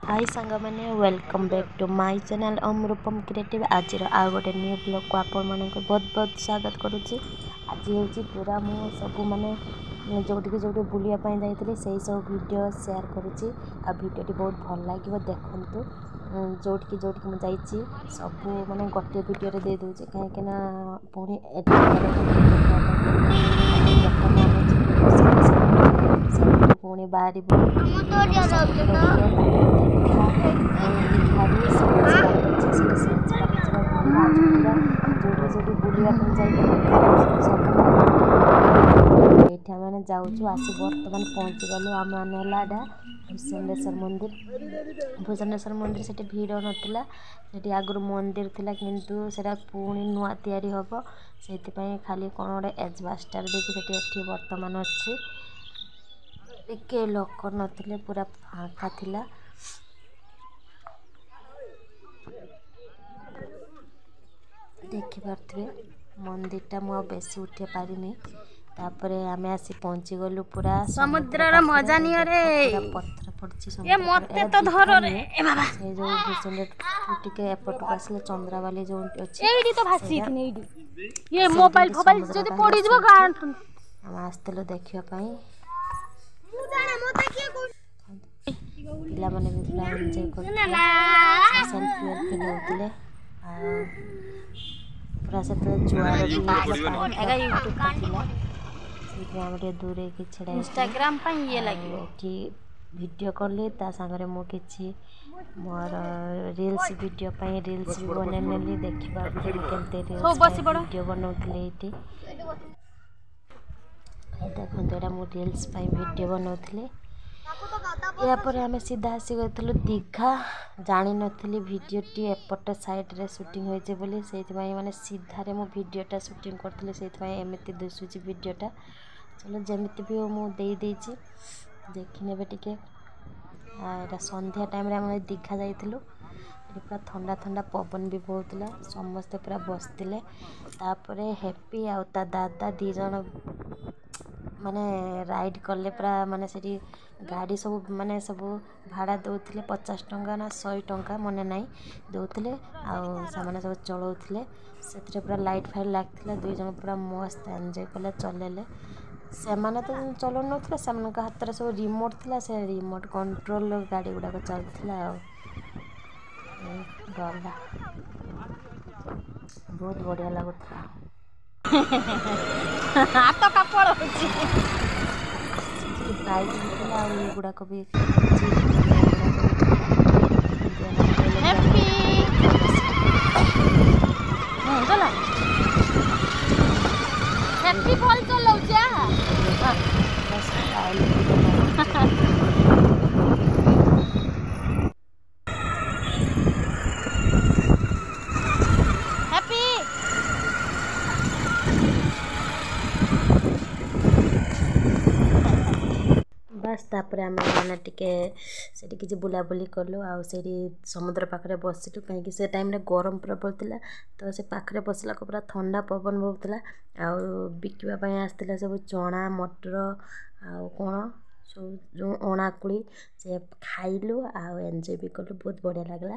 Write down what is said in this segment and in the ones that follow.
हाय सांग मैंने welcome back to my channel Amrupam creative. आज आउ गोटे न्यू ब्लॉग को आपण मानक बहुत बहुत स्वागत करुच्ची। आज हूँ पूरा मु सब माने जोटिक जोटी बुलायापी जाइए से सब वीडियो शेयर करुच्ची। आ वीडियोटी बहुत भल लगे देखु। जोटिक जोटिक मुझे सब माने गोटे वीडियो दे दूचे कहीं पुणी पुणी बाहर जोटी बुलाया ये मैंने जाऊँ आसी बर्तमान पहुँची गलु आम मैंने भूषणेश्वर मंदिर। भूषणेश्वर मंदिर से भीड़ नाला से आगु मंदिर थिला किंतु सेटा पुणी नुआ तैयारी हम से खाली कौन गोटे एजबास्टर देखिए से बर्तमान अच्छी टिके लोक नथिले पूरा फाँका थिला। देखिपे मंदिरटा मुझे बेसी उठे पारिनी। तापर आम आसी पहुँची गलु पूरा समुद्र मजा नहीं रे पत्थर पड़ी ये मते तो धर रे ए बाबा से जो भूषण टिके एपटू आसले चंद्रावाली जो अच्छी एडी तो भासी इतने एडी ये मोबाइल मोबाइल जदी पड़ी जबो गांठ हम आस्तलो देखिया पई मु जाने मते के को पिला माने भी पूरा एंजॉय करते सेल्फी वेल्फी नउतले पूरा से जुआर भी हम दूरे कि छड़ा इंस्टाग्राम पर ये लगे वीडियो कली ता संगे मु किछि मोर रील्स वीडियो पई रील्स भी बने नेली देखिबा केते वीडियो बनौतले एटी देखो एटा मु रील्स पई वीडियो बनौतले। या पर आम सीधा आसी गलु दीघा जानी नथिली वीडियोटी एपट साइड रे शूटिंग होइचे बोली सेइथि माने सीधारे मु वीडियोटा शूटिंग करथले सेइथि एमिति दिसुची वीडियोटा। चलो जमिति भी मु देई देछि देखिनेबे टिके। एटा संध्या टाइम रे हम दीघा जाइथिलु पूरा ठंडा ठंडा पवन भी बहुतला समस्ते पूरा बसतिले। तापरे हैप्पी आ ता दादा दी जण माने राइड कले पूरा माने सेठी गाड़ी सब माने सब भाड़ा दौले 50 टंका ना 100 टंका मने नाई दौले आने सब चलाउले से पूरा लाइट फाइट लगता। दुई जन पूरा मस्त एंजॉय कले चलेले से तो चलाउ ना से हाथ में सब रिमोट थी से रिमोट कंट्रोल गाड़ी गुड़ाक चलता गला बहुत बढ़िया लगुता। हाथ का पड़ होची प्राइज गुड़ाक भी हैप्पी चला हैप्पी बॉल चलाउ जा बस तापर आम मैंने टी किसी बुलाबुली कलु आ समुद्र पाखे बसिलु कहीं से टाइम गरम प्रबल था तो से पाखे बसला पूरा ठंडा पवन बहुला बिकवाई आसला सब चना मटर आ कौन सब जो अणाकुड़ी से खाइलु आ एंजॉय भी कलु बहुत बढ़िया लगला।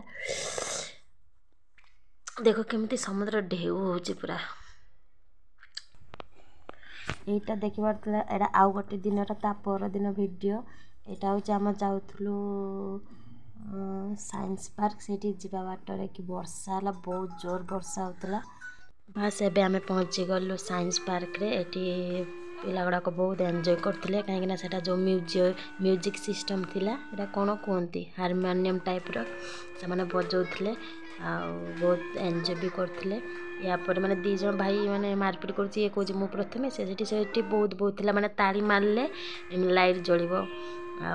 देखो केमती समुद्र ढेउ हो पूरा यहीटा देख पार्ला एटा आउ गोटे दिन ता पर दिन वीडियो यहाँ हूँ आम जाऊँ साइंस पार्क से जावा बाटर कि वर्षा है बहुत जोर वर्षा होता। बस एबे आम पहुँची गलु साइंस पार्क रे एटी पिला गुड़ाक बहुत एंजॉय करते कहीं से जो म्यूजिक सिस्टम थिला एटा कौन कहती हारमोनियम टाइप रो से माने बजाउले आ बहुत एंजॉय भी करते। या पर माने दी जन भाई माने मारपीट कर ये कौन मु प्रथमे से बहुत बहुत थिला माने ताली मारले लाइट जलिबो आ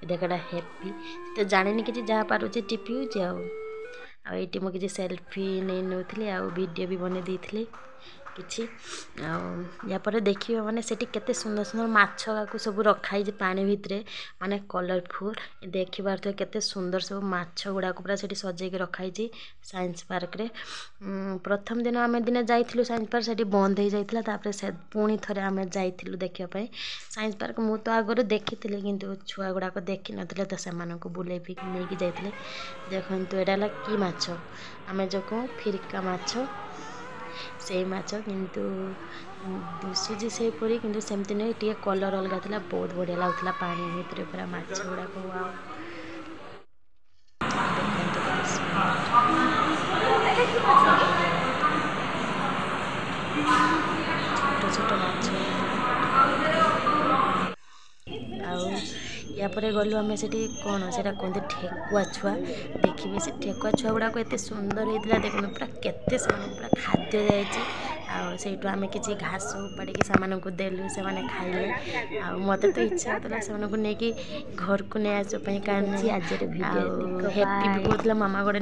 देखा हैप्पी तो जाने कि जहाँ पारे टिपी आउे मुझे सेल्फी नहीं नौली आ वीडियो भी बने देती किछि या पर देखिए माने सेठी केते सुंदर सुंदर माछ गाकू सब रखाई पानी भितरे माने कलरफुल देखिबार तो केते सुंदर सब माछ गुड़ा पूरा सेठी सजे के रखाई साइंस पार्क रे प्रथम दिन आम दिने जाइथिलु साइंस पार्क सेठी बंद हो जाइथिला तापर से पुणी थरे आम जाइथिलु देखिया पई साइंस पार्क मु तो आगरो देखिथिले किंतु छुआ गुड़ा को देखि नथिले तो सेमानकु बुले फिक नेकी जाइथिले देखंतु एडाला की माछ आमे जको फिरका माछ से माछ किंतु दिशुजी से परी किंतु सेमती नहीं टे कलर अलग था बहुत बढ़िया लगुला पानी भितर पूरा माछ गुड़ा को छोट छोट माछ या पर गलु आम से कौन से कहते ठेकुआ छुआ देखिए से ठेकुआ छुआ गुड़ाक एत सुंदर होता देखो पूरा केते पूरा खाद्य जाइए आम किसी घास उपाड़ी से देलु से खाइले मत तो इच्छा होता से नहीं घर को नहीं आसपाई कहीं आज भिडियो हैप्पी भी कहला मामा गोटे